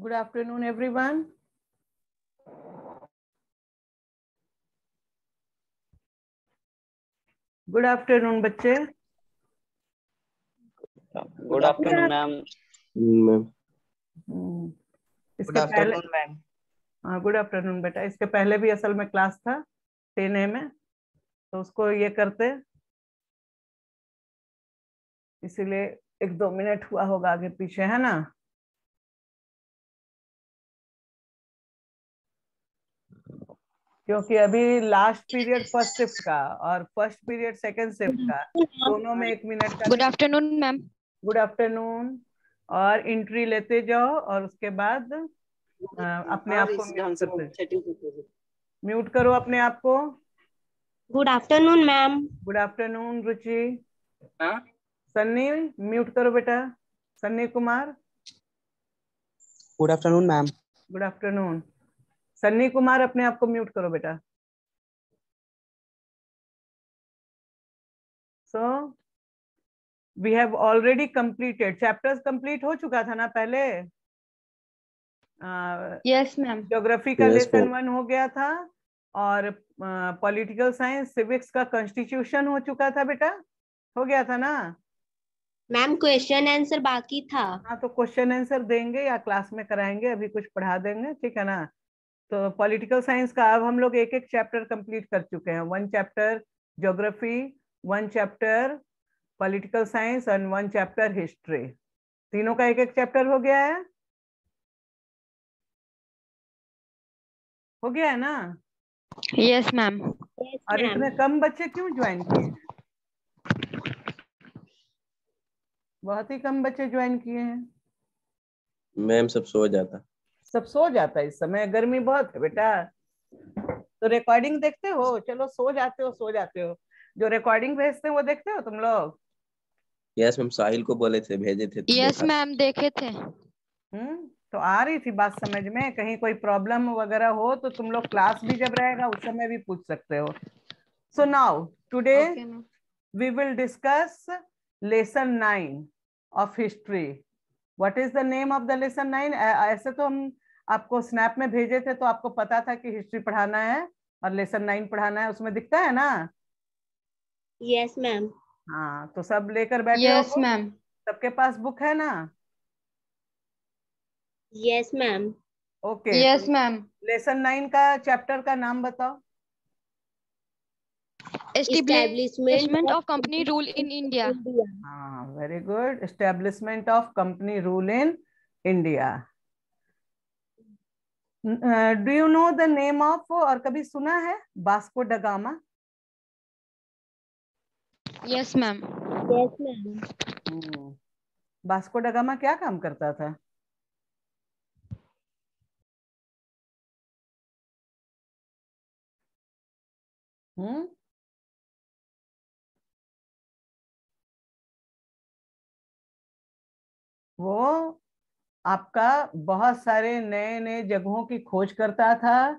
Good afternoon, everyone. Good afternoon, बच्चे. Good afternoon, ma'am. इसके पहले हाँ, गुड आफ्टरनून बेटा. इसके पहले भी असल में क्लास था 10 में, तो उसको ये करते, इसीलिए 1-2 मिनट हुआ होगा आगे पीछे, है ना. क्योंकि अभी लास्ट पीरियड फर्स्ट शिफ्ट का और फर्स्ट पीरियड सेकंड शिफ्ट का, दोनों में 1 मिनट का. Good afternoon ma'am. Good afternoon. और एंट्री लेते जाओ और उसके बाद अपने आप को म्यूट करो अपने आप को. Good afternoon ma'am. Good afternoon Ruchi. Sunny mute करो बेटा. Sunny Kumar. Good afternoon ma'am. Good afternoon. Sunny Kumar अपने आप को म्यूट करो बेटा. So we have already completed chapters. Complete हो चुका था ना पहले. Yes ma'am. ज्योग्राफी का लेसन 1 हो गया था और पॉलिटिकल साइंस सिविक्स का कॉन्स्टिट्यूशन हो चुका था बेटा. हो गया था ना मैम. क्वेश्चन आंसर बाकी था. हाँ, तो क्वेश्चन आंसर देंगे या क्लास में कराएंगे, अभी कुछ पढ़ा देंगे, ठीक है ना. तो पॉलिटिकल साइंस का अब हम लोग एक एक चैप्टर कंप्लीट कर चुके हैं. 1 chapter geography, 1 chapter political science और 1 चैप्टर हिस्ट्री. तीनों का एक एक चैप्टर हो गया है. हो गया है ना. Yes ma'am. और इतने कम बच्चे क्यों ज्वाइन किए? बहुत ही कम बच्चे ज्वाइन किए हैं. मैम सब सो जाता. सब सो जाता है इस समय, गर्मी बहुत है बेटा. तो रिकॉर्डिंग देखते हो? चलो सो जाते हो, सो जाते हो. जो रिकॉर्डिंग भेजते हैं वो देखते हो तुम लोग? Yes ma'am. साहिल को बोले थे, भेजे थे. यस मैम, देखे थे. तो आ रही थी बात समझ में. कहीं कोई प्रॉब्लम वगैरह हो तो तुम लोग क्लास भी जब रहेगा उस समय भी पूछ सकते हो. So now today we will discuss lesson 9 of history. What is the name of the lesson 9? ऐसे तो हम आपको स्नैप में भेजे थे, तो आपको पता था कि हिस्ट्री पढ़ाना है और लेसन 9 पढ़ाना है. उसमें दिखता है ना? Yes ma'am. हाँ, तो सब लेकर बैठे यस हो? मैम. सबके पास बुक है ना? Yes ma'am. Okay. Yes ma'am. Lesson 9 का चैप्टर का नाम बताओ. Establishment of company rule in India. हाँ, very good. Establishment of company rule in India. Do you know the name of, और कभी सुना है Vasco da Gama? Yes ma'am. Yes ma'am. Vasco da Gama क्या काम करता था? वो आपका बहुत सारे नए नए जगहों की खोज करता था,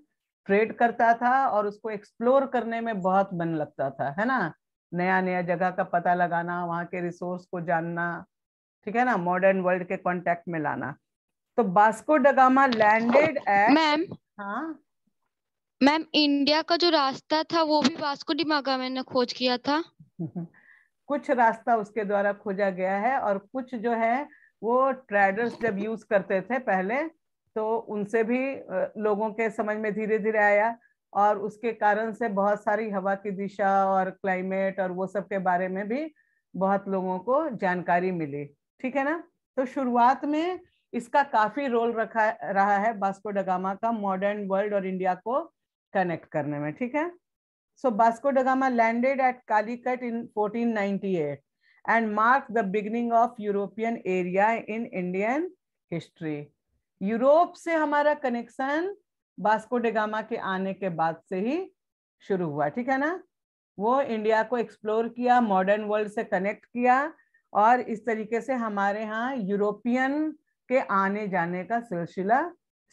ट्रेड करता था और उसको एक्सप्लोर करने में बहुत मन लगता था, है ना. नया नया जगह का पता लगाना, वहां के रिसोर्स को जानना, ठीक है ना, मॉडर्न वर्ल्ड के कांटेक्ट में लाना. तो Vasco da gamma landed eight. Ma'am. हाँ मैम, इंडिया का जो रास्ता था वो भी वास्को डी गामा ने खोज किया था. कुछ रास्ता उसके द्वारा खोजा गया है और कुछ जो है वो ट्रेडर्स जब यूज करते थे पहले, तो उनसे भी लोगों के समझ में धीरे धीरे आया और उसके कारण से बहुत सारी हवा की दिशा और क्लाइमेट और वो सब के बारे में भी बहुत लोगों को जानकारी मिली, ठीक है ना. तो शुरुआत में इसका काफी रोल रहा है वास्को ड गामा का मॉडर्न वर्ल्ड और इंडिया को कनेक्ट करने में, ठीक है. So Vasco da Gama landed at Calicut in 1498 and marked the beginning of European area in Indian history. Europe से हमारा कनेक्शन वास्को डे गामा के आने के बाद से ही शुरू हुआ, ठीक है ना. वो इंडिया को एक्सप्लोर किया, मॉडर्न वर्ल्ड से कनेक्ट किया और इस तरीके से हमारे यहाँ यूरोपियन के आने जाने का सिलसिला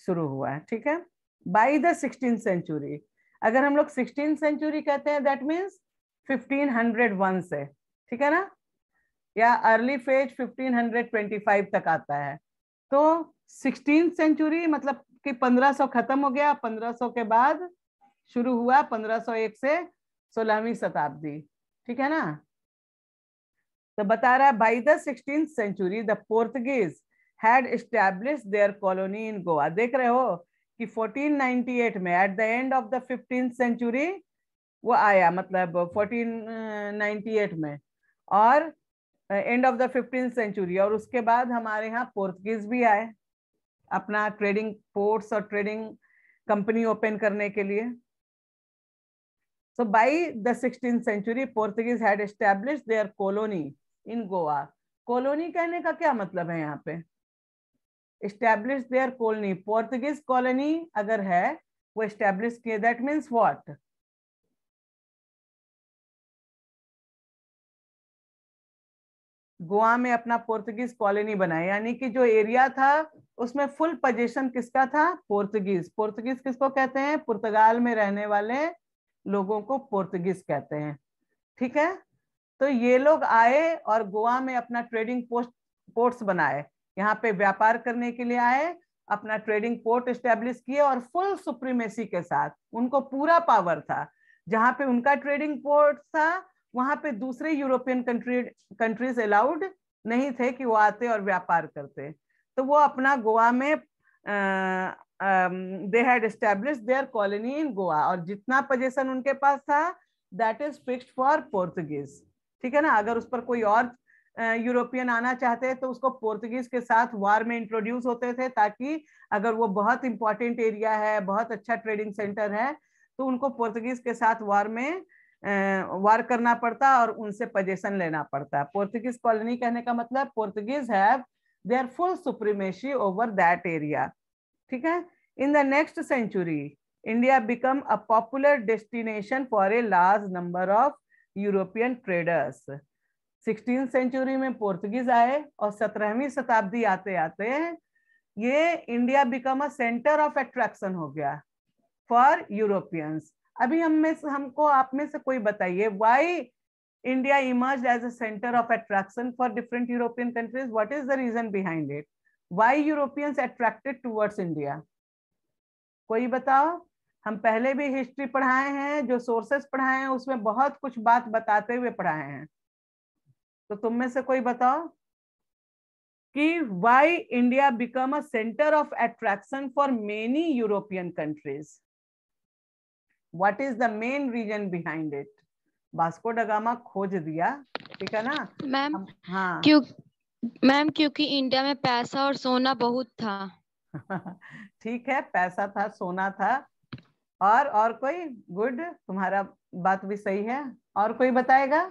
शुरू हुआ है, ठीक है. बाय द 16th सेंचुरी, अगर हम लोग 16th सेंचुरी कहते हैं दैट मीन्स 1501 से, ठीक है ना, या अर्ली फेज 1525 तक आता है. तो 16th सेंचुरी मतलब कि 1500 खत्म हो गया, 1500 के बाद शुरू हुआ 1501 से 16वीं शताब्दी, ठीक है ना। तो बता रहा है by the 16th century the Portuguese had established their colony in Goa. देख रहे हो कि 1498 में at the end of the 15th century वो आया, मतलब 1498 में, और and of the 15th century, और उसके बाद हमारे यहाँ पोर्तुगीज भी आए अपना ट्रेडिंग पोर्ट्स और ट्रेडिंग कंपनी ओपन करने के लिए। So by the 16th century, Portuguese had established their colony in Goa. Colony कहने का क्या मतलब है यहाँ पे? Establish their colony. Portuguese colony अगर है वो establish किए, that means what? गोवा में अपना पोर्तुगीज कॉलोनी बनाए, यानी कि जो एरिया था उसमें फुल पोजीशन किसका था? पोर्तुगीज। पोर्तुगीज किसको कहते हैं? पुर्तगाल में रहने वाले लोगों को पोर्तुगीज कहते हैं, ठीक है। तो ये लोग आए और गोवा में अपना ट्रेडिंग पोर्ट्स बनाए, यहाँ पे व्यापार करने के लिए आए, अपना ट्रेडिंग पोर्ट एस्टेब्लिश किए और फुल सुप्रीमेसी के साथ, उनको पूरा पावर था। जहाँ पे उनका ट्रेडिंग पोर्ट था वहां पे दूसरे यूरोपियन कंट्रीज अलाउड नहीं थे कि वो आते और व्यापार करते। तो वो अपना गोवा में they had established their colony in Goa, और जितना पोजीशन उनके पास था that is fixed for Portuguese, ठीक है ना। अगर उस पर कोई और यूरोपियन आना चाहते तो उसको पोर्तुगीज के साथ वार में इंट्रोड्यूस होते थे, ताकि अगर वो बहुत इंपॉर्टेंट एरिया है, बहुत अच्छा ट्रेडिंग सेंटर है, तो उनको पोर्तुगीज के साथ वार में वार करना पड़ता और उनसे पोजीशन लेना पड़ता। पोर्तुगीज कॉलोनी कहने का मतलब Portuguese have their full supremacy over that area, ठीक है। In the next century India become a popular destination for a large number of European traders. 16th century में पोर्तुगीज आए और 17वीं शताब्दी आते आते ये India become a centre of attraction हो गया फॉर यूरोपियंस। अभी हमको आप में से कोई बताइए, why India emerged as a centre of attraction for different European countries? What is the reason behind it? Why Europeans attracted towards India? कोई बताओ। हम पहले भी हिस्ट्री पढ़ाए हैं, जो सोर्सेस पढ़ाए हैं उसमें बहुत कुछ बात बताते हुए पढ़ाए हैं, तो तुम में से कोई बताओ कि why India become a centre of attraction for many European countries? What is the main reason behind it? Vasco da Gama खोज दिया, ठीक है ना मैम। हाँ मैम क्योंकि इंडिया में पैसा और सोना बहुत था। ठीक है, पैसा था, सोना था, और कोई? गुड, तुम्हारा बात भी सही है। और कोई बताएगा?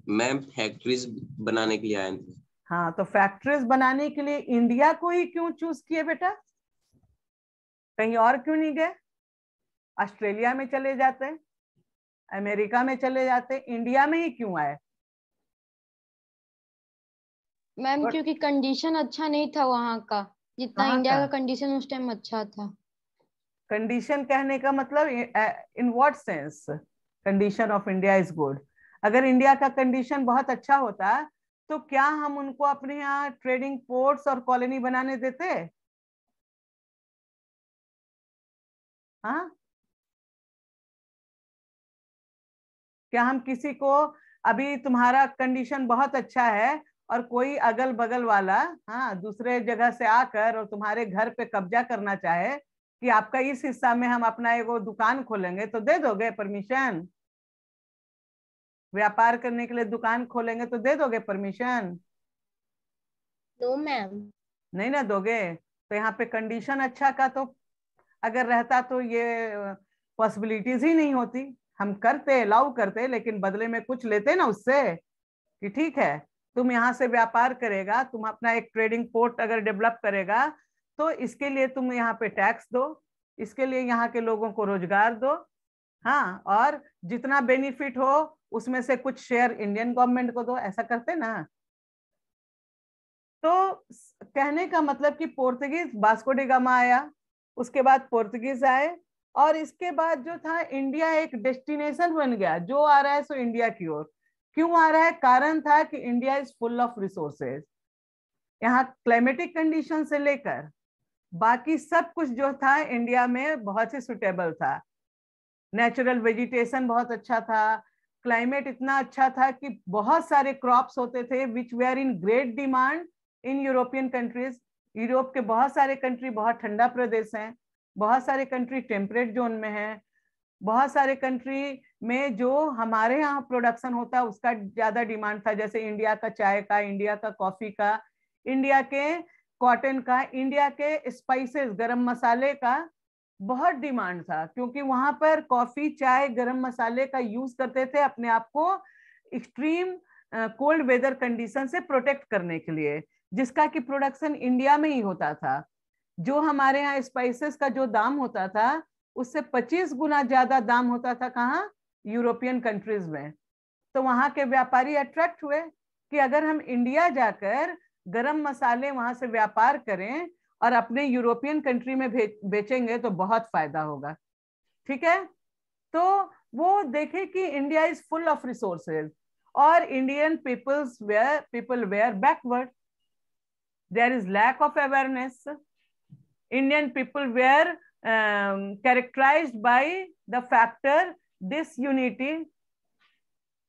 मैम फैक्ट्रीज बनाने के लिए आए थे। हाँ, तो फैक्ट्रीज बनाने के लिए इंडिया को ही क्यों चूज किए बेटा? कहीं और क्यों नहीं गए? ऑस्ट्रेलिया में चले जाते, अमेरिका में चले जाते, इंडिया में ही क्यों आए? मैम क्योंकि कंडीशन अच्छा नहीं था वहाँ का, जितना इंडिया का कंडीशन उस टाइम अच्छा था। कंडीशन कहने का मतलब in what sense condition of India is good? अगर इंडिया का कंडीशन बहुत अच्छा होता तो क्या हम उनको अपने यहाँ ट्रेडिंग पोर्ट्स और कॉलोनी बनाने देते? हाँ, क्या हम किसी को, अभी तुम्हारा कंडीशन बहुत अच्छा है और कोई अगल बगल वाला हाँ दूसरे जगह से आकर और तुम्हारे घर पे कब्जा करना चाहे कि आपका इस हिस्सा में हम अपना एगो दुकान खोलेंगे, तो दे दोगे परमिशन? व्यापार करने के लिए दुकान खोलेंगे तो दे दोगे परमिशन? No ma'am. नहीं ना दोगे। तो यहाँ पे कंडीशन अच्छा का तो अगर रहता तो ये पॉसिबिलिटीज ही नहीं होती। हम करते, अलाउ करते, लेकिन बदले में कुछ लेते ना उससे, कि ठीक है तुम यहाँ से व्यापार करेगा, तुम अपना एक ट्रेडिंग पोर्ट अगर डेवलप करेगा तो इसके लिए तुम यहाँ पे टैक्स दो, इसके लिए यहाँ के लोगों को रोजगार दो, हाँ, और जितना बेनिफिट हो उसमें से कुछ शेयर इंडियन गवर्नमेंट को दो, ऐसा करते ना। तो कहने का मतलब कि पोर्तुगीज, वास्को डी गामा आया, उसके बाद पोर्तुगीज आए, और इसके बाद जो था इंडिया एक डेस्टिनेशन बन गया, जो आ रहा है सो इंडिया की ओर। क्यों आ रहा है? कारण था कि India is full of resources. यहाँ क्लाइमेटिक कंडीशन से लेकर बाकी सब कुछ जो था इंडिया में बहुत ही सुटेबल था। नेचुरल वेजिटेशन बहुत अच्छा था, क्लाइमेट इतना अच्छा था कि बहुत सारे क्रॉप्स होते थे which were in great demand in European countries. Europe के बहुत सारे कंट्री बहुत ठंडा प्रदेश हैं, बहुत सारे कंट्री टेम्परेट जोन में हैं, बहुत सारे कंट्री में जो हमारे यहाँ प्रोडक्शन होता है उसका ज्यादा डिमांड था, जैसे इंडिया का चाय का, इंडिया का कॉफी का, इंडिया के कॉटन का, इंडिया के स्पाइसेस गरम मसाले का बहुत डिमांड था, क्योंकि वहां पर कॉफी चाय गरम मसाले का यूज करते थे अपने आप को एक्सट्रीम कोल्ड वेदर कंडीशन से प्रोटेक्ट करने के लिए, जिसका कि प्रोडक्शन इंडिया में ही होता था। जो हमारे यहाँ स्पाइसेस का जो दाम होता था उससे 25 गुना ज्यादा दाम होता था कहाँ, यूरोपियन कंट्रीज में। तो वहां के व्यापारी अट्रैक्ट हुए कि अगर हम इंडिया जाकर गरम मसाले वहां से व्यापार करें और अपने यूरोपियन कंट्री में बेचेंगे तो बहुत फायदा होगा। ठीक है, तो वो देखे कि India is full of resources और Indian people were backward, there is lack of awareness, Indian people were characterized by the factor disunity,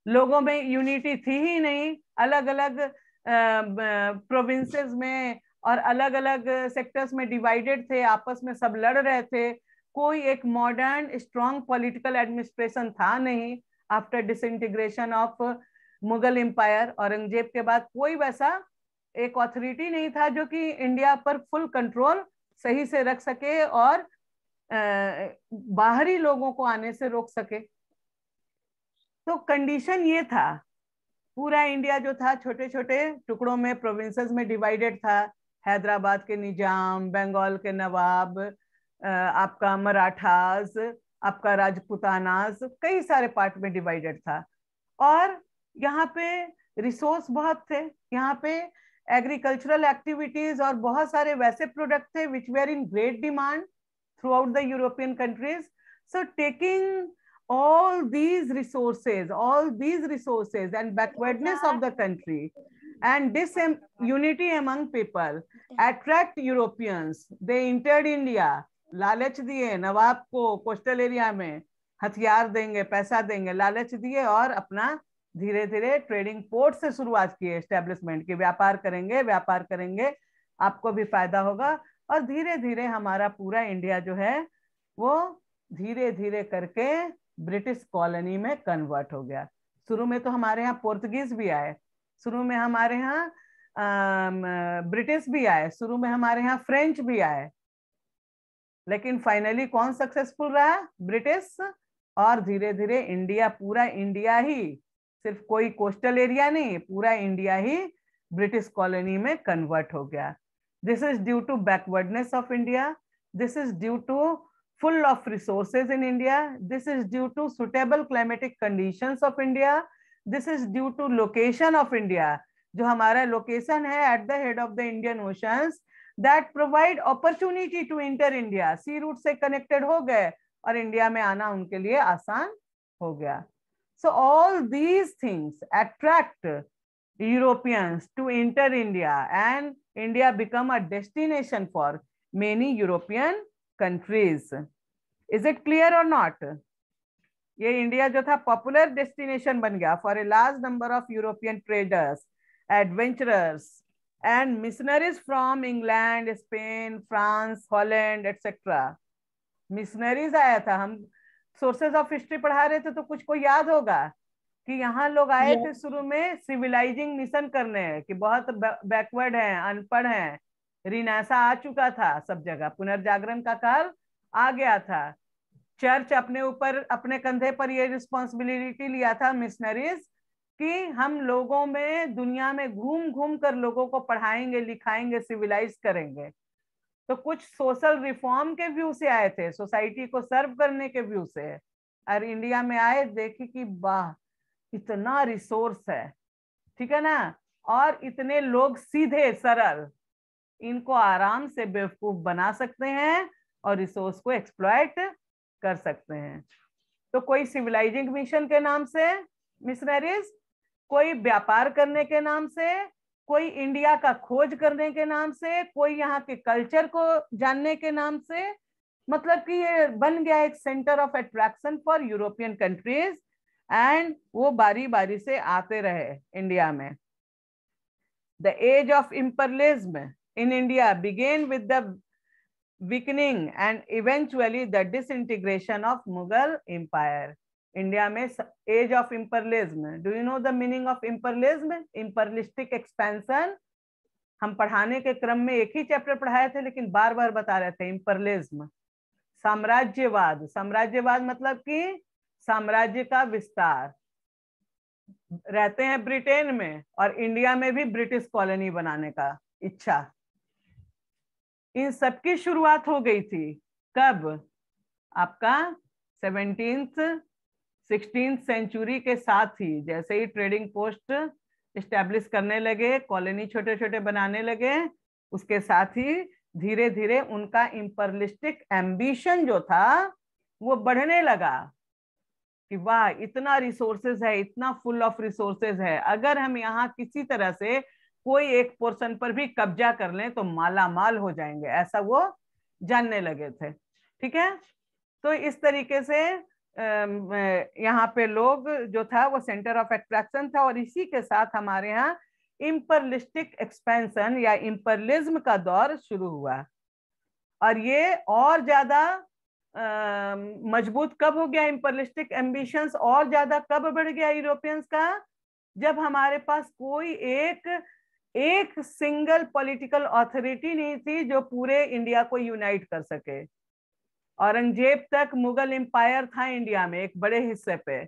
लोगों में यूनिटी थी ही नहीं, अलग अलग प्रोविंसेस में और अलग अलग सेक्टर्स में डिवाइडेड थे, आपस में सब लड़ रहे थे, कोई एक मॉडर्न स्ट्रॉन्ग पॉलिटिकल एडमिनिस्ट्रेशन था नहीं। After disintegration of Mughal empire, Aurangzeb के बाद कोई वैसा एक अथॉरिटी नहीं था जो कि इंडिया पर फुल कंट्रोल सही से रख सके और बाहरी लोगों को आने से रोक सके। तो कंडीशन ये था, पूरा इंडिया जो था छोटे छोटे टुकड़ों में प्रोविंसेस में डिवाइडेड था, हैदराबाद के निजाम, बंगाल के नवाब, आपका मराठास, आपका राजपूतानास, कई सारे पार्ट में डिवाइडेड था। और यहाँ पे रिसोर्स बहुत थे, यहाँ पे एग्रीकल्चरल एक्टिविटीज और बहुत सारे वैसे प्रोडक्ट थे which were in great demand throughout the European countries. So taking all these resources and backwardness of the country and disunity among people attract Europeans. They entered India, लालच दिए नवाब को, coastal area में हथियार देंगे, पैसा देंगे, लालच दिए और अपना धीरे धीरे ट्रेडिंग पोर्ट से शुरुआत की एस्टेब्लिशमेंट की, व्यापार करेंगे आपको भी फायदा होगा। और धीरे धीरे हमारा पूरा इंडिया जो है वो धीरे धीरे करके ब्रिटिश कॉलोनी में कन्वर्ट हो गया। शुरू में तो हमारे यहाँ पोर्तुगीज भी आए, शुरू में हमारे यहाँ ब्रिटिश भी आए, शुरू में हमारे यहाँ फ्रेंच भी आए, लेकिन फाइनली कौन सक्सेसफुल रहा, ब्रिटिश। और धीरे धीरे इंडिया, पूरा इंडिया ही, सिर्फ कोई कोस्टल एरिया नहीं, पूरा इंडिया ही ब्रिटिश कॉलोनी में कन्वर्ट हो गया। This is due to backwardness of India. This is due to full of resources in India. This is due to suitable climatic conditions of India. This is due to location of India. जो हमारा location है at the head of the Indian Oceans that provide opportunity to enter India. Sea route से connected हो गए और India में आना उनके लिए आसान हो गया। So all these things attract Europeans to enter India and India become a destination for many European countries. Is it clear or not? ये इंडिया जो था पॉपुलर डेस्टिनेशन बन गया for a large number of European traders, adventurers and missionaries from England, Spain, France, Holland, etc. Missionaries आया था। हम sources of history पढ़ा रहे थे तो कुछ को याद होगा कि यहाँ लोग आए थे शुरू में सिविलाइजिंग मिशन करने, कि बहुत बैकवर्ड हैं, अनपढ़ हैं, रिनासा आ चुका था सब जगह, पुनर्जागरण का काल आ गया था। चर्च अपने ऊपर, अपने कंधे पर ये रिस्पॉन्सिबिलिटी लिया था मिशनरीज कि हम लोगों में, दुनिया में घूम घूम कर लोगों को पढ़ाएंगे, लिखाएंगे, सिविलाइज करेंगे। तो कुछ सोशल रिफॉर्म के व्यू से आए थे, सोसाइटी को सर्व करने के व्यू से, और इंडिया में आए, देखे कि वाह इतना रिसोर्स है, ठीक है ना, और इतने लोग सीधे सरल, इनको आराम से बेवकूफ बना सकते हैं और रिसोर्स को एक्सप्लॉइट कर सकते हैं। तो कोई सिविलाइजिंग मिशन के नाम से मिशनरीज, कोई व्यापार करने के नाम से, कोई इंडिया का खोज करने के नाम से, कोई यहाँ के कल्चर को जानने के नाम से। मतलब कि ये बन गया एक centre of attraction for European countries, and वो बारी बारी से आते रहे इंडिया में। The age of imperialism in India began with the weakening and eventually the disintegration of Mughal Empire. India में age of imperialism, do you know the meaning of imperialism? Imperialistic expansion. हम पढ़ाने के क्रम में एक ही chapter पढ़ाए थे, लेकिन बार बार बता रहे थे इंपीरियलिज्म, साम्राज्यवाद। साम्राज्यवाद मतलब कि साम्राज्य का विस्तार। रहते हैं ब्रिटेन में और इंडिया में भी ब्रिटिश कॉलोनी बनाने का इच्छा। इन सबकी शुरुआत हो गई थी कब? आपका 16th सेंचुरी के साथ ही। जैसे ही ट्रेडिंग पोस्ट इस्टेब्लिश करने लगे, कॉलोनी छोटे छोटे बनाने लगे, उसके साथ ही धीरे धीरे उनका इंपीरियलिस्टिक एम्बिशन जो था वो बढ़ने लगा कि वाह, इतना रिसोर्सेज है, इतना फुल ऑफ रिसोर्सेज है, अगर हम यहाँ किसी तरह से कोई एक पोर्शन पर भी कब्जा कर लें तो माला माल हो जाएंगे, ऐसा वो जानने लगे थे। ठीक है, तो इस तरीके से यहाँ पे लोग जो था वो सेंटर ऑफ अट्रैक्शन था, और इसी के साथ हमारे यहाँ इंपीरियलिस्टिक एक्सपेंशन या इंपीरियलिज्म का दौर शुरू हुआ। और ये और ज्यादा मजबूत कब हो गया? इंपीरियलिस्टिक एम्बिशंस और ज्यादा कब बढ़ गया यूरोपियंस का? जब हमारे पास कोई एक सिंगल पॉलिटिकल अथॉरिटी नहीं थी जो पूरे इंडिया को यूनाइट कर सके। औरंगजेब तक मुगल एम्पायर था इंडिया में एक बड़े हिस्से पे,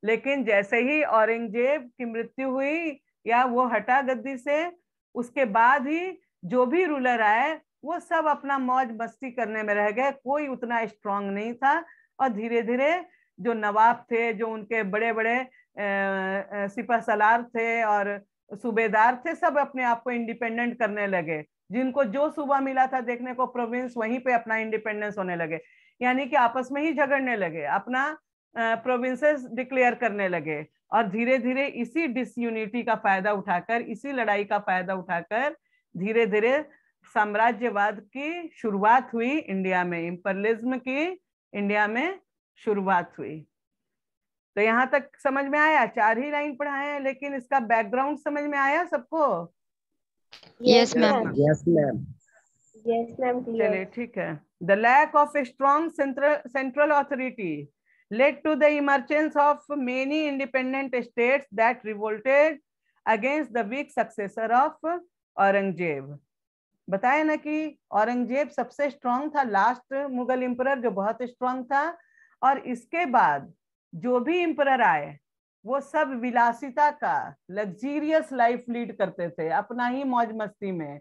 लेकिन जैसे ही औरंगजेब की मृत्यु हुई या वो हटा गद्दी से, उसके बाद ही जो भी रूलर आए वो सब अपना मौज मस्ती करने में रह गए, कोई उतना स्ट्रांग नहीं था। और धीरे धीरे जो नवाब थे, जो उनके बड़े बड़े सिपह सलार थे और सूबेदार थे, सब अपने आप को इंडिपेंडेंट करने लगे। जिनको जो सूबा मिला था देखने को प्रोविंस, वहीं पे अपना इंडिपेंडेंस होने लगे, यानी कि आपस में ही झगड़ने लगे, अपना प्रोविंसेस डिक्लेयर करने लगे। और धीरे धीरे इसी डिसयूनिटी का फायदा उठाकर, इसी लड़ाई का फायदा उठाकर धीरे धीरे साम्राज्यवाद की शुरुआत हुई इंडिया में, इंपीरियलिज्म की इंडिया में शुरुआत हुई। तो यहाँ तक समझ में आया? 4 ही लाइन पढ़ाए हैं, लेकिन इसका बैकग्राउंड समझ में आया सबको? Yes ma'am. Yes ma'am. Yes ma'am, चलिए ठीक है। The lack of a strong central authority led to the emergence of many independent states that revolted against the weak successor of Aurangzeb. बताया ना कि औरंगजेब सबसे स्ट्रांग था, लास्ट मुगल एम्परर जो बहुत स्ट्रांग था, और इसके बाद जो भी एम्परर आए वो सब विलासिता का, लग्जीरियस लाइफ लीड करते थे अपना ही मौज मस्ती में,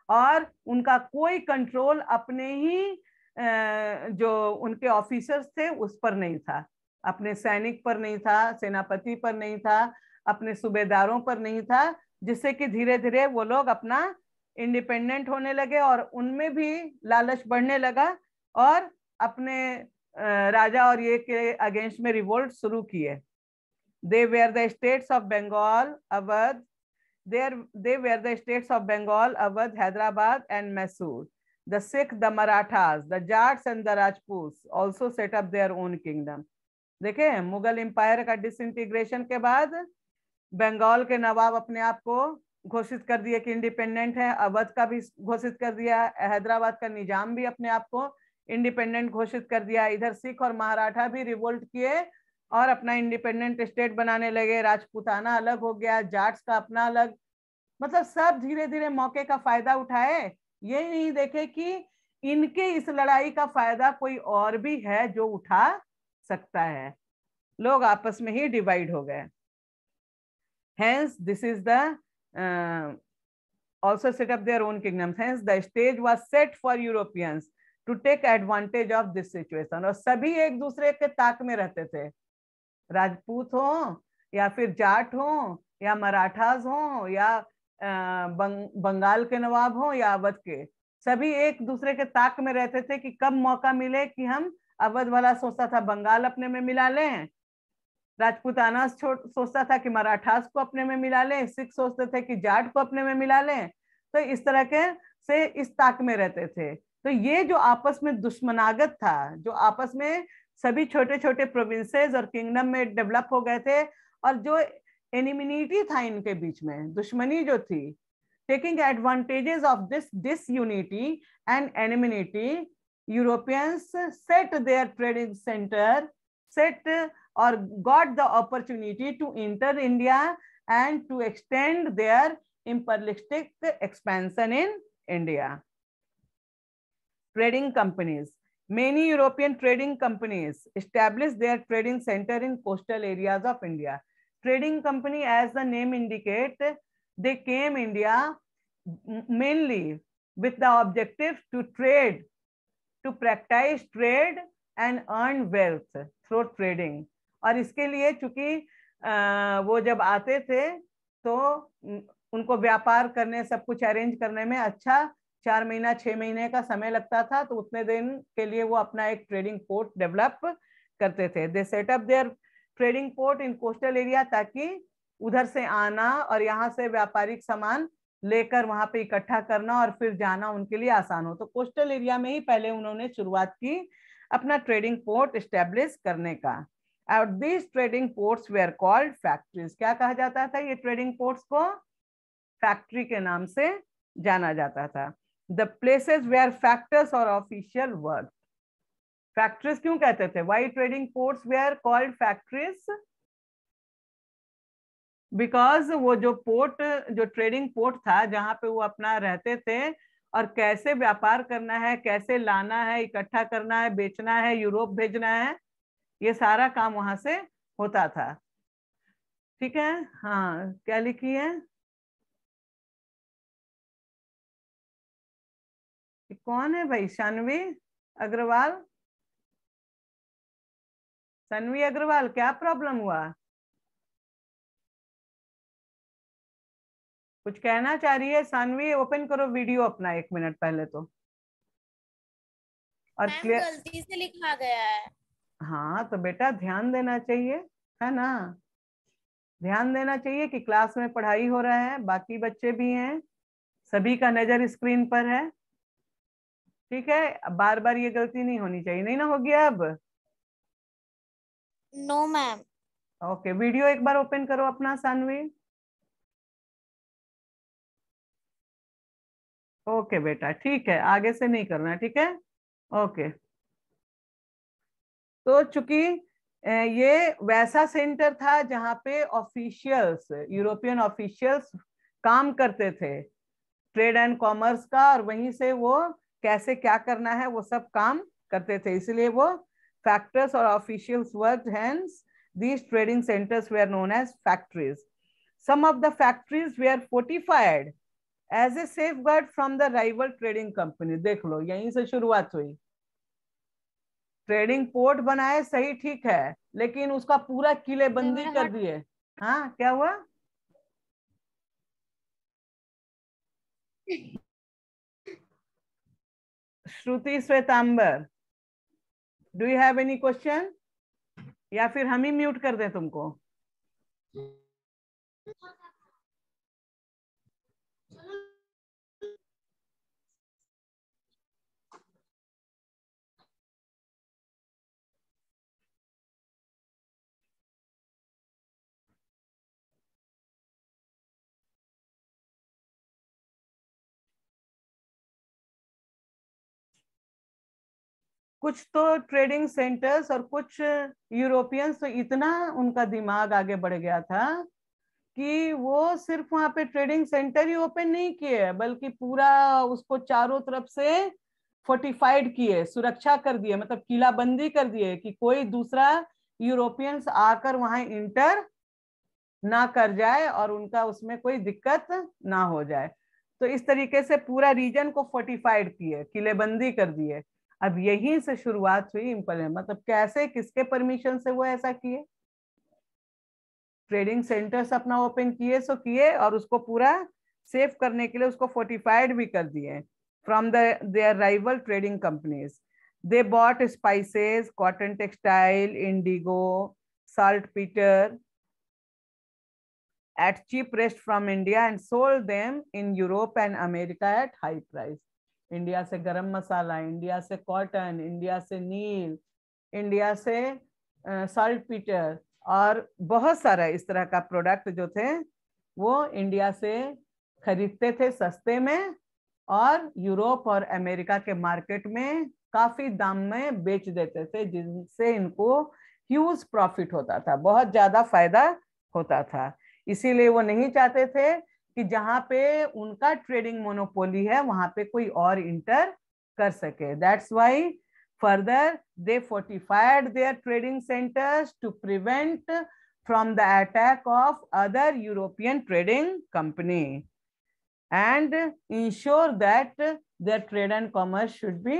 और उनका कोई कंट्रोल अपने ही जो उनके ऑफिसर्स थे उस पर नहीं था, अपने सैनिक पर नहीं था, सेनापति पर नहीं था, अपने सूबेदारों पर नहीं था, जिससे कि धीरे धीरे वो लोग अपना इंडिपेंडेंट होने लगे और उनमें भी लालच बढ़ने लगा और अपने राजा और ये के अगेंस्ट में रिवोल्ट शुरू किए। They were the states of Bengal, Awadh. They were the states of Bengal, Awadh, Hyderabad, and Mysore. The Sikh, the Marathas, the Jats, and the Rajputs also set up their own kingdom. देखे, Mughal empire का disintegration के बाद बंगाल के नवाब अपने आप को घोषित कर दिए कि इंडिपेंडेंट है, अवध का भी घोषित कर दिया, हैदराबाद का निजाम भी अपने आप को इंडिपेंडेंट घोषित कर दिया, इधर सिख और मराठा भी रिवोल्ट किए और अपना इंडिपेंडेंट स्टेट बनाने लगे, राजपूताना अलग हो गया, जाट्स का अपना अलग, मतलब सब धीरे धीरे मौके का फायदा उठाए। ये नहीं देखे कि इनके इस लड़ाई का फायदा कोई और भी है जो उठा सकता है, लोग आपस में ही डिवाइड हो गए। Hence this is the also set up their own kingdoms. Hence the stage was set for Europeans to take advantage of this situation. और सभी एक दूसरे के ताक में रहते थे, राजपूत हो या फिर जाट हो या मराठास हो या बंगाल के नवाब हो या अवध के, सभी एक दूसरे के ताक में रहते थे कि कब मौका मिले कि हम, अवध वाला सोचता था बंगाल अपने में मिला लें राजपूताना सोचता था कि मराठास को अपने में मिला लें, सिख सोचते थे कि जाट को अपने में मिला लें। तो इस तरह के से इस ताक में रहते थे। तो ये जो आपस में दुश्मनागत था, जो आपस में सभी छोटे छोटे प्रोविंसेस और किंगडम में डेवलप हो गए थे, और जो एनिमिनिटी था इनके बीच में, दुश्मनी जो थी, taking advantages of this disunity and enmity, Europeans set their trading center, or got the opportunity to enter India and to extend their imperialistic expansion in India. Trading companies. Many European trading companies established their trading center in coastal areas of India. Trading company, as the name indicates, they came India mainly with the objective to trade, to practice trade and earn wealth through trading. और इसके लिए चूंकि वो जब आते थे तो उनको व्यापार करने, सब कुछ अरेंज करने में अच्छा 4 महीना 6 महीने का समय लगता था, तो उतने दिन के लिए वो अपना एक ट्रेडिंग पोर्ट डेवलप करते थे। They set up their trading port in coastal area, ताकि उधर से आना और यहाँ से व्यापारिक सामान लेकर वहां पे इकट्ठा करना और फिर जाना उनके लिए आसान हो। तो कोस्टल एरिया में ही पहले उन्होंने शुरुआत की अपना ट्रेडिंग पोर्ट एस्टेब्लिश करने का। और these trading ports were called factories. क्या कहा जाता था ये ट्रेडिंग पोर्ट्स को? फैक्ट्री के नाम से जाना जाता था। द प्लेसेस वेयर फैक्टर्स और ऑफिशियल वर्क। फैक्ट्रीज क्यों कहते थे? Why trading ports were called factories? Because वो जो पोर्ट, जो ट्रेडिंग पोर्ट था जहां पे वो अपना रहते थे, और कैसे व्यापार करना है, कैसे लाना है, इकट्ठा करना है, बेचना है, यूरोप भेजना है, ये सारा काम वहां से होता था। ठीक है, हाँ, क्या लिखी है? कौन है भाई? शानवी अग्रवाल? शानवी अग्रवाल, क्या प्रॉब्लम हुआ? कुछ कहना चाह रही है शानवी? ओपन करो वीडियो अपना 1 मिनट पहले तो, और मैम गलती से लिखा गया है। हाँ तो बेटा ध्यान देना चाहिए, है ना? ध्यान देना चाहिए कि क्लास में पढ़ाई हो रहा है, बाकी बच्चे भी हैं, सभी का नजर स्क्रीन पर है। ठीक है, बार बार ये गलती नहीं होनी चाहिए। नहीं ना हो गया अब? No ma'am. ओके, वीडियो एक बार ओपन करो अपना सानवी। ओके बेटा, ठीक है, आगे से नहीं करना, ठीक है? ओके। तो चूंकि ये वैसा सेंटर था जहां पे ऑफिशियल्स, यूरोपियन ऑफिशियल्स काम करते थे ट्रेड एंड कॉमर्स का, और वहीं से वो कैसे क्या करना है वो सब काम करते थे, इसलिए वो फैक्टर्स और officials worked, hence these trading centers were known as factories. Some of the factories were fortified as a safeguard from the rival trading company. देख लो, यहीं से शुरुआत हुई। ट्रेडिंग पोर्ट बनाए, सही ठीक है, लेकिन उसका पूरा किलेबंदी कर दिए। हाँ, क्या हुआ? Shruti Shwetambar, do you have any question, या फिर हम ही म्यूट कर दें तुमको? कुछ तो ट्रेडिंग सेंटर्स और कुछ यूरोपियंस, तो इतना उनका दिमाग आगे बढ़ गया था कि वो सिर्फ वहां पे ट्रेडिंग सेंटर ही ओपन नहीं किए, बल्कि पूरा उसको चारों तरफ से फोर्टिफाइड किए, सुरक्षा कर दिए, मतलब किलाबंदी कर दिए कि कोई दूसरा यूरोपियंस आकर वहां इंटर ना कर जाए और उनका उसमें कोई दिक्कत ना हो जाए। तो इस तरीके से पूरा रीजन को फोर्टिफाइड किए, किलेबंदी कर दिए। अब यहीं से शुरुआत हुई इम्प्लीमेंट, मतलब कैसे, किसके परमिशन से वो ऐसा किए? ट्रेडिंग सेंटर्स अपना ओपन किए सो किए, और उसको पूरा सेफ करने के लिए उसको फोर्टिफाइड भी कर दिए from their rival trading companies. They bought spices, cotton textile, indigo, saltpeter at cheap rate from India and sold them in Europe and America at high price. India से गरम मसाला, इंडिया से कॉटन, इंडिया से नील, India से saltpetre और बहुत सारा इस तरह का प्रोडक्ट जो थे वो इंडिया से खरीदते थे सस्ते में और यूरोप और अमेरिका के मार्केट में काफी दाम में बेच देते थे, जिनसे इनको ह्यूज प्रॉफिट होता था, बहुत ज्यादा फायदा होता था। इसीलिए वो नहीं चाहते थे कि जहां पे उनका ट्रेडिंग मोनोपोली है वहां पे कोई और इंटर कर सके। That's why further they fortified their trading centres to prevent from the attack of other European trading company and ensure that their trade and commerce should be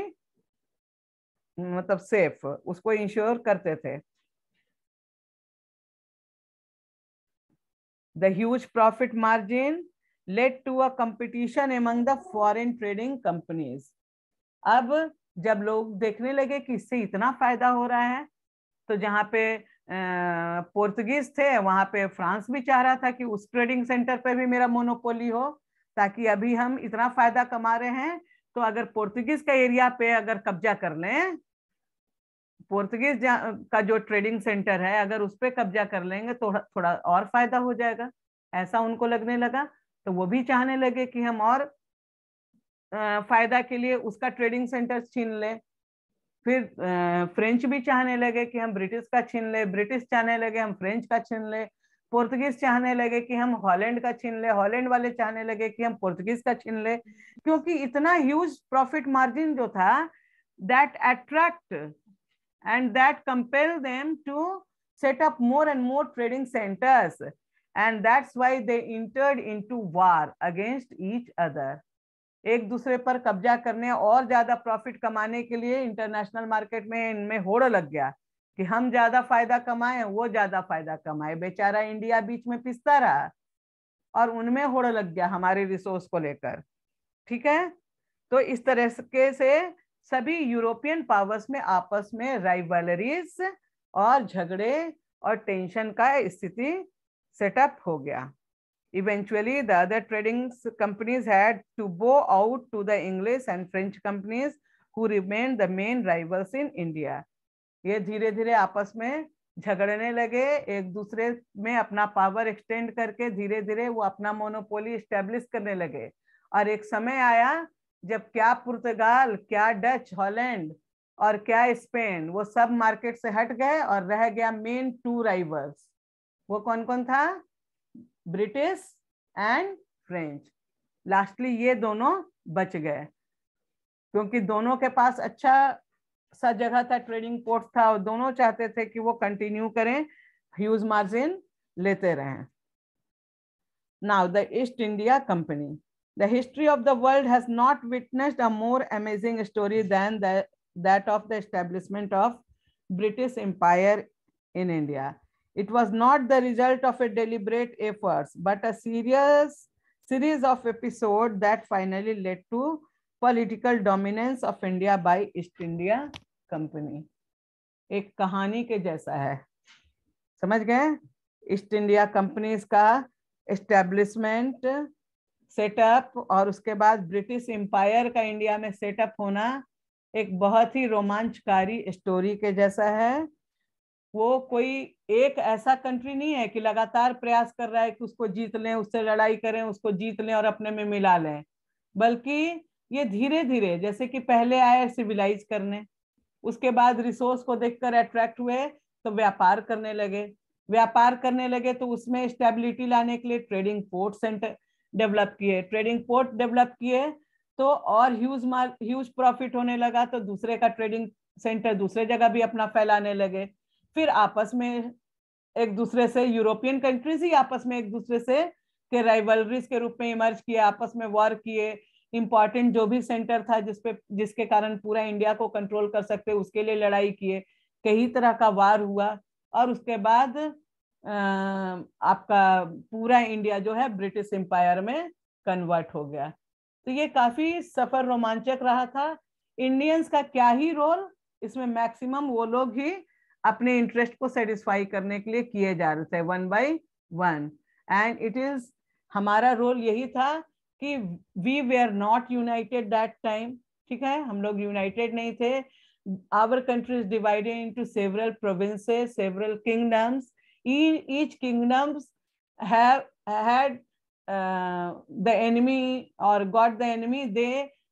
मतलब सेफ, उसको ensure करते थे। The huge profit margin led to a competition among the foreign trading companies. अब जब लोग देखने लगे कि इससे इतना फायदा हो रहा है, तो जहाँ पे पोर्तुगीज थे वहां पे फ्रांस भी चाह रहा था कि उस ट्रेडिंग सेंटर पे भी मेरा मोनोपोली हो, ताकि अभी हम इतना फायदा कमा रहे हैं तो अगर पोर्तुगीज का एरिया पे अगर कब्जा कर लें, पोर्तुगीज का जो ट्रेडिंग सेंटर है अगर उस पे कब्जा कर लेंगे तो थोड़ा और फायदा हो जाएगा, ऐसा उनको लगने लगा। तो वो भी चाहने लगे कि हम और फायदा के लिए उसका ट्रेडिंग सेंटर छीन ले। फिर फ्रेंच भी चाहने लगे कि हम ब्रिटिश का छीन ले, ब्रिटिश चाहने लगे हम फ्रेंच का छीन ले, पोर्तुगीज चाहने लगे कि हम हॉलैंड का छीन ले, हॉलैंड वाले चाहने लगे कि हम पोर्तुगीज का छीन ले, क्योंकि इतना ह्यूज प्रॉफिट मार्जिन जो था that attract and that compelled them to set up more and more trading centers, and that's why they entered into war against each other. एक दूसरे पर कब्जा करने और ज्यादा प्रॉफिट कमाने के लिए इंटरनेशनल मार्केट में इनमें होड़ लग गया कि हम ज्यादा फायदा कमाएं, वो ज्यादा फायदा कमाए। बेचारा इंडिया बीच में पिसता रहा और उनमें होड़ लग गया हमारे रिसोर्स को लेकर। ठीक है, तो इस तरह से सभी यूरोपियन पावर्स में आपस में राइवलरीज और झगड़े और टेंशन का स्थिति सेटअप हो गया। Eventually, the other trading companies had to bow out to the English and French companies who remained the main rivals in India. ये धीरे धीरे आपस में झगड़ने लगे, एक दूसरे में अपना पावर एक्सटेंड करके धीरे धीरे वो अपना मोनोपोली एस्टेब्लिश करने लगे। और एक समय आया जब क्या पुर्तगाल, क्या डच, हॉलैंड और क्या स्पेन, वो सब मार्केट से हट गए और रह गया मेन टू राइवल्स। वो कौन कौन था? British and French. लास्टली ये दोनों बच गए क्योंकि दोनों के पास अच्छा सा जगह था, ट्रेडिंग पोर्ट था, और दोनों चाहते थे कि वो कंटिन्यू करें, ह्यूज मार्जिन लेते रहें। Now the east India company. The history of the world has not witnessed a more amazing story than that of the establishment of British Empire in India. It was not the result of a deliberate efforts, but a series of episodes that finally led to political dominance of India by East India Company. एक कहानी के जैसा है, समझ गए? East India companies का establishment, setup और उसके बाद ब्रिटिश एम्पायर का इंडिया में सेटअप होना एक बहुत ही रोमांचकारी स्टोरी के जैसा है। वो कोई एक ऐसा कंट्री नहीं है कि लगातार प्रयास कर रहा है कि उसको जीत लें, उससे लड़ाई करें, उसको जीत लें और अपने में मिला लें, बल्कि ये धीरे धीरे, जैसे कि पहले आए सिविलाइज करने, उसके बाद रिसोर्स को देखकर अट्रैक्ट हुए तो व्यापार करने लगे, व्यापार करने लगे तो उसमें स्टेबिलिटी लाने के लिए ट्रेडिंग पोर्ट सेंटर डेवलप किए, ट्रेडिंग पोर्ट डेवलप किए तो और ह्यूज प्रॉफिट होने लगा, तो दूसरे का ट्रेडिंग सेंटर दूसरे जगह भी अपना फैलाने लगे। फिर आपस में एक दूसरे से, यूरोपियन कंट्रीज ही आपस में एक दूसरे से के राइवलरीज के रूप में इमर्ज किए, आपस में वॉर किए। इंपॉर्टेंट जो भी सेंटर था जिसके कारण पूरा इंडिया को कंट्रोल कर सकते उसके लिए लड़ाई किए, कई तरह का वार हुआ और उसके बाद आपका पूरा इंडिया जो है ब्रिटिश एम्पायर में कन्वर्ट हो गया। तो ये काफी सफर रोमांचक रहा था। इंडियंस का क्या ही रोल इसमें, मैक्सिमम वो लोग ही अपने इंटरेस्ट को सेटिस्फाई करने के लिए किए जा रहे थे, 1 by 1। एंड इट इज, हमारा रोल यही था कि we were not united that time, ठीक है, हम लोग यूनाइटेड नहीं थे। Our country is divided into several provinces, several kingdoms, each kingdoms have had the enemy or got the enemy.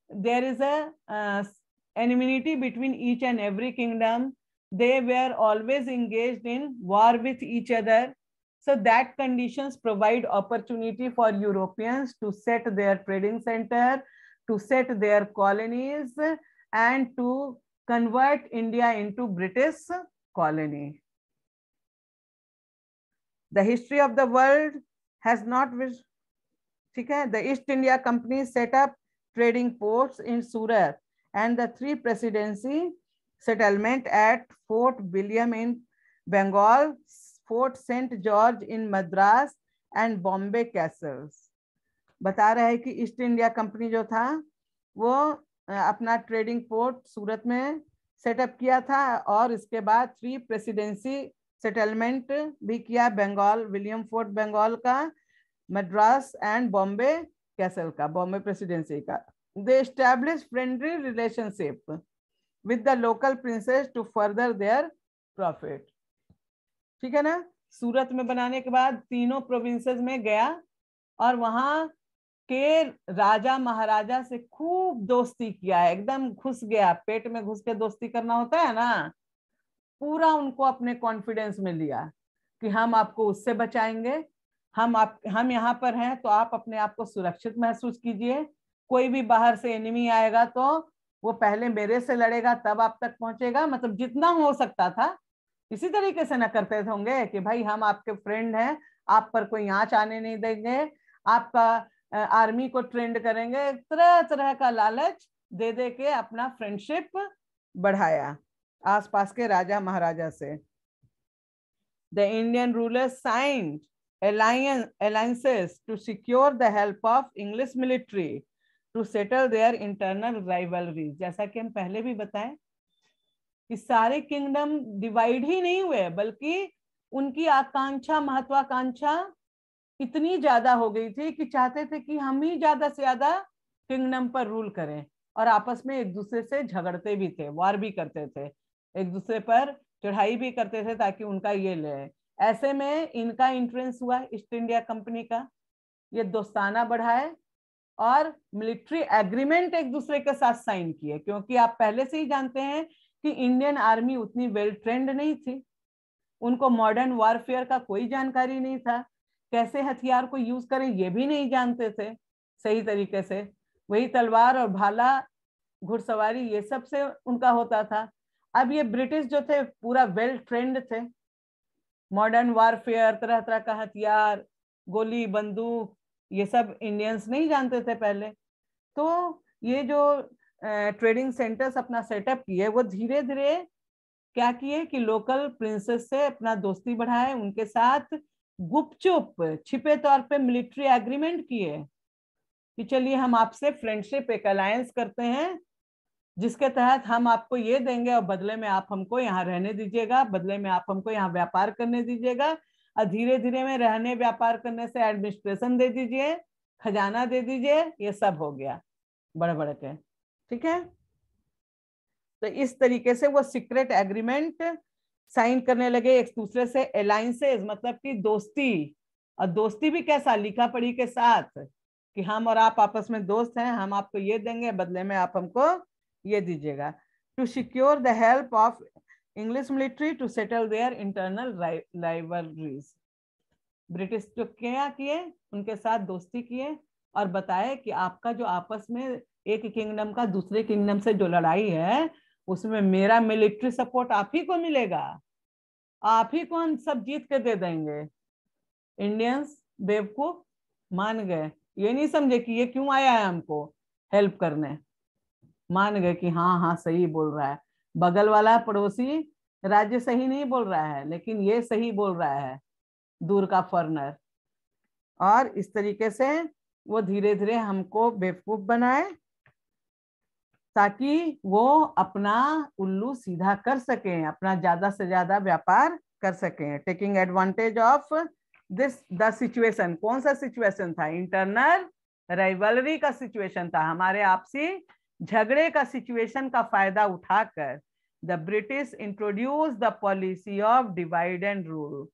There is a enmity between each and every kingdom. They were always engaged in war with each other. So that conditions provide opportunity for Europeans to set their trading center, to set their colonies, and to convert India into British colony. The history of the world has not wished, ठीक है, the East India Company set up trading ports in Surat and the 3 presidency settlement at Fort William in Bengal, Fort St. George in Madras and Bombay castles। बता रहा है कि east India company जो था वो अपना ट्रेडिंग पोर्ट सूरत में setup किया था और इसके बाद 3 प्रेसिडेंसी सेटलमेंट भी किया, बंगाल, विलियम फोर्ट बंगाल का, मद्रास एंड बॉम्बे कैसल का, बॉम्बे प्रेसिडेंसी का। They establish friendly relationship with the local princes to further their profit, ठीक है ना। सूरत में बनाने के बाद तीनों प्रोविंसेस में गया और वहां के राजा महाराजा से खूब दोस्ती किया, एकदम घुस गया, पेट में घुस के दोस्ती करना होता है ना, पूरा उनको अपने कॉन्फिडेंस में लिया कि हम आपको उससे बचाएंगे, हम यहाँ पर हैं तो आप अपने आप को सुरक्षित महसूस कीजिए, कोई भी बाहर से एनिमी आएगा तो वो पहले मेरे से लड़ेगा तब आप तक पहुंचेगा, मतलब जितना हो सकता था। इसी तरीके से ना करते होंगे कि भाई हम आपके फ्रेंड हैं, आप पर कोई आंच आने नहीं देंगे, आपका आर्मी को ट्रेंड करेंगे, तरह तरह का लालच दे दे के अपना फ्रेंडशिप बढ़ाया आसपास के राजा महाराजा से। The Indian rulers signed alliances to secure the help of English military to settle their internal rivalries। जैसा कि हम पहले भी बताएं कि सारे किंगडम डिवाइड ही नहीं हुए, बल्कि उनकी आकांक्षा, महत्वाकांक्षा इतनी ज्यादा हो गई थी कि चाहते थे कि हम ही ज्यादा से ज्यादा किंगडम पर रूल करें, और आपस में एक दूसरे से झगड़ते भी थे, वार भी करते थे, एक दूसरे पर चढ़ाई भी करते थे ताकि उनका ये ले। ऐसे में इनका इंफ्लुएंस हुआ ईस्ट इंडिया कंपनी का, ये दोस्ताना बढ़ाए और मिलिट्री एग्रीमेंट एक दूसरे के साथ साइन किए, क्योंकि आप पहले से ही जानते हैं कि इंडियन आर्मी उतनी वेल ट्रेंड नहीं थी, उनको मॉडर्न वॉरफेयर का कोई जानकारी नहीं था, कैसे हथियार को यूज करें ये भी नहीं जानते थे सही तरीके से, वही तलवार और भाला, घुड़सवारी ये सब से उनका होता था। अब ये ब्रिटिश जो थे पूरा वेल ट्रेंड थे, मॉडर्न वॉरफेयर, तरह तरह का हथियार, गोली बंदूक, ये सब इंडियंस नहीं जानते थे पहले। तो ये जो ट्रेडिंग सेंटर्स अपना सेटअप किए, वो धीरे धीरे क्या किए कि लोकल प्रिंसेस से अपना दोस्ती बढ़ाए, उनके साथ गुपचुप छिपे तौर पे मिलिट्री एग्रीमेंट किए कि चलिए हम आपसे फ्रेंडशिप, एक अलायंस करते हैं जिसके तहत हम आपको ये देंगे और बदले में आप हमको यहाँ रहने दीजिएगा, बदले में आप हमको यहाँ व्यापार करने दीजिएगा, और धीरे धीरे में रहने व्यापार करने से एडमिनिस्ट्रेशन दे दीजिए, खजाना दे दीजिए, ये सब हो गया बड़े बड़े के, ठीक है। तो इस तरीके से वो सीक्रेट एग्रीमेंट साइन करने लगे एक दूसरे से, अलायंसेस मतलब कि दोस्ती, और दोस्ती भी कैसा, लिखा पढ़ी के साथ कि हम और आप आपस में दोस्त हैं, हम आपको ये देंगे बदले में आप हमको ये दीजिएगा। To secure the help of English military to settle their internal rivalries. British जो क्या किए, उनके साथ दोस्ती किए और बताए कि आपका जो आपस में एक किंगडम का दूसरे किंगडम से जो लड़ाई है, उसमें मेरा मिलिट्री सपोर्ट आप ही को मिलेगा, आप ही को हम सब जीत के दे देंगे। इंडियंस बेवकूफ मान गए, ये नहीं समझे कि ये क्यों आया है हमको हेल्प करने, मान गए कि हाँ हाँ सही बोल रहा है, बगल वाला पड़ोसी राज्य सही नहीं बोल रहा है लेकिन ये सही बोल रहा है, दूर का फॉरेनर। और इस तरीके से वो धीरे धीरे हमको बेवकूफ बनाए ताकि वो अपना उल्लू सीधा कर सकें, अपना ज्यादा से ज्यादा व्यापार कर सकें। Taking advantage of this the situation, कौन सा सिचुएशन था? इंटरनल राइवलरी का सिचुएशन था, हमारे आपसी झगड़े का सिचुएशन का फायदा उठाकर the British introduce the policy of divide and rule.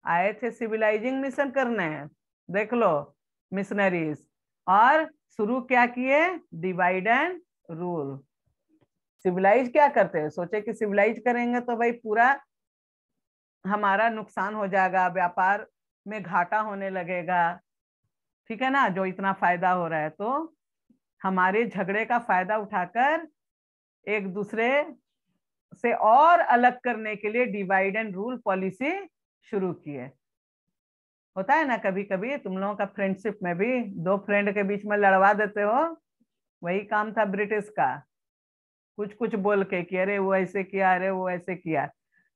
आए थे सिविलाइजिंग मिशन करने, देख लो मिशनरीज, और शुरू क्या किए? Divide and rule. सिविलाइज क्या करते हैं? सोचे कि सिविलाइज करेंगे तो भाई पूरा हमारा नुकसान हो जाएगा, व्यापार में घाटा होने लगेगा, ठीक है ना, जो इतना फायदा हो रहा है। तो हमारे झगड़े का फायदा उठाकर एक दूसरे से और अलग करने के लिए डिवाइड एंड रूल पॉलिसी शुरू किए। होता है ना कभी कभी तुम लोगों का फ्रेंडशिप में भी दो फ्रेंड के बीच में लड़वा देते हो, वही काम था ब्रिटिश का, कुछ कुछ बोल के कि अरे वो ऐसे किया, अरे वो ऐसे किया।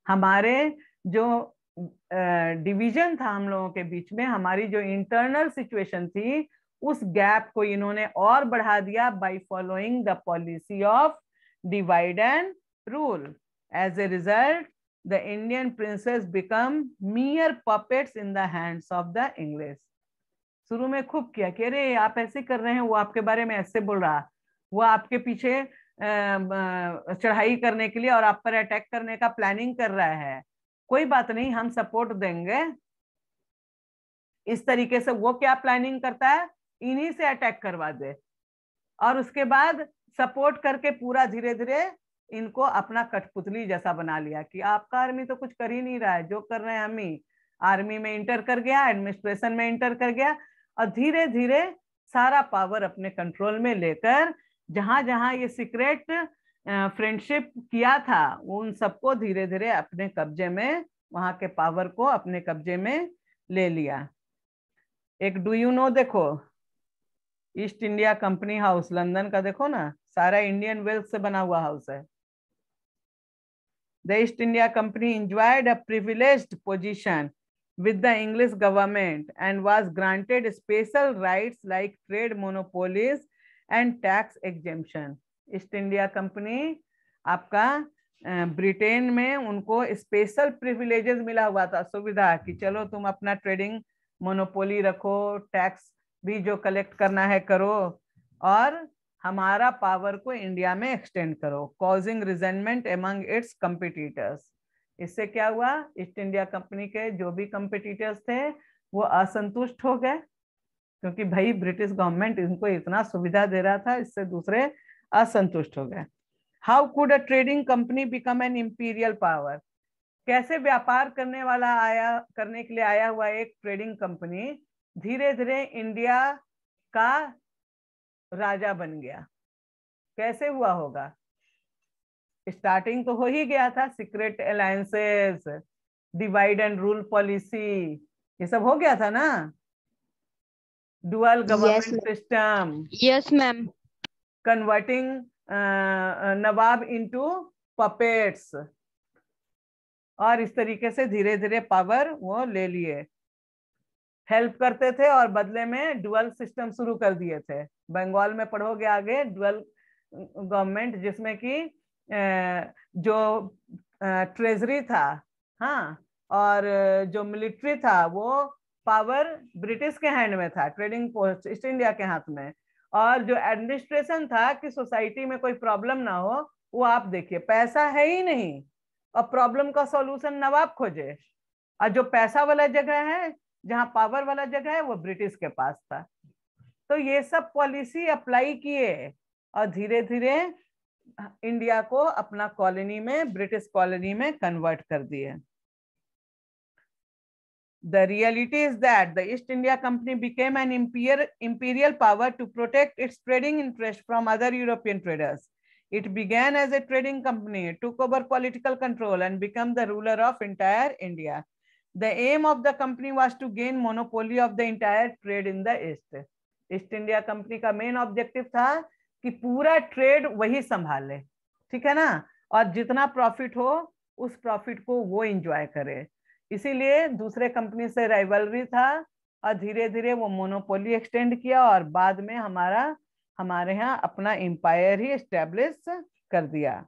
हमारे जो डिवीजन था हम लोगों के बीच में, हमारी जो इंटरनल सिचुएशन थी, उस गैप को इन्होंने और बढ़ा दिया by following the policy of divide and rule. As a result the Indian princes become mere puppets in the hands of the English। शुरू में खूब किया कि अरे आप ऐसे कर रहे हैं, वो आपके बारे में ऐसे बोल रहा, वो आपके पीछे चढ़ाई करने के लिए और आप पर अटैक करने का प्लानिंग कर रहा है, कोई बात नहीं, हम सपोर्ट देंगे। इस तरीके से वो क्या प्लानिंग करता है? इन्हीं से अटैक करवा दे, और उसके बाद सपोर्ट करके पूरा धीरे धीरे इनको अपना कठपुतली जैसा बना लिया कि आपका आर्मी तो कुछ कर ही नहीं रहा है, जो कर रहे हैं हम ही। आर्मी में इंटर कर गया, एडमिनिस्ट्रेशन में इंटर कर गया, और धीरे धीरे सारा पावर अपने कंट्रोल में लेकर जहां जहां ये सीक्रेट फ्रेंडशिप किया था उन सबको धीरे धीरे अपने कब्जे में, वहां के पावर को अपने कब्जे में ले लिया। एक डू यू नो देखो, east India company house London का, देखो ना, सारा इंडियन वेल्थ से बना हुआ हाउस है। The East India Company enjoyed a privileged position with the English government and was granted special rights like trade monopolies and tax exemption। East India company आपका Britain में उनको स्पेशल प्रिविलेजेस मिला हुआ था, सुविधा कि चलो तुम अपना ट्रेडिंग मोनोपोली रखो, टैक्स भी जो कलेक्ट करना है करो, और हमारा पावर को इंडिया में एक्सटेंड करो, causing resentment among it's competitors. इससे क्या हुआ? ईस्ट इंडिया कंपनी के जो भी कंपिटिटर्स थे वो असंतुष्ट हो गए, क्योंकि भाई ब्रिटिश गवर्नमेंट इनको इतना सुविधा दे रहा था, इससे दूसरे असंतुष्ट हो गए। How could a trading company become an imperial power? कैसे व्यापार करने के लिए आया हुआ एक ट्रेडिंग कंपनी धीरे धीरे इंडिया का राजा बन गया? कैसे हुआ होगा? स्टार्टिंग तो हो ही गया था, secret alliances, divide and rule policy, ये सब हो गया था ना, dual government system, yes ma'am, converting nawab into puppets, और इस तरीके से धीरे धीरे पावर वो ले लिए, हेल्प करते थे और बदले में डुअल सिस्टम शुरू कर दिए थे। बंगाल में पढ़ोगे आगे, डुअल गवर्नमेंट, जिसमें कि जो ट्रेजरी था, हाँ, और जो मिलिट्री था वो पावर ब्रिटिश के हैंड में था, ट्रेडिंग पोस्ट ईस्ट इंडिया के हाथ में, और जो एडमिनिस्ट्रेशन था कि सोसाइटी में कोई प्रॉब्लम ना हो, वो आप देखिए, पैसा है ही नहीं और प्रॉब्लम का सॉल्यूशन नवाब खोजे, और जो पैसा वाला जगह है, जहां पावर वाला जगह है, वो ब्रिटिश के पास था। तो ये सब पॉलिसी अप्लाई किए और धीरे धीरे इंडिया को अपना कॉलोनी में, ब्रिटिश कॉलोनी में कन्वर्ट कर दिए। The reality is that the East India Company became an imperial power to protect its trading interest from other European traders. It began as a trading company, took over political control and became the ruler of entire India. The aim of the company was to gain monopoly of the entire trade in the East. East India company का main objective था कि पूरा trade वही संभाले, ठीक है ना, और जितना प्रॉफिट हो उस प्रॉफिट को वो एंजॉय करे। इसीलिए दूसरे कंपनी से राइवलरी था और धीरे धीरे वो मोनोपोली एक्सटेंड किया और बाद में हमारा हमारे यहाँ अपना एम्पायर ही एस्टेब्लिश कर दिया।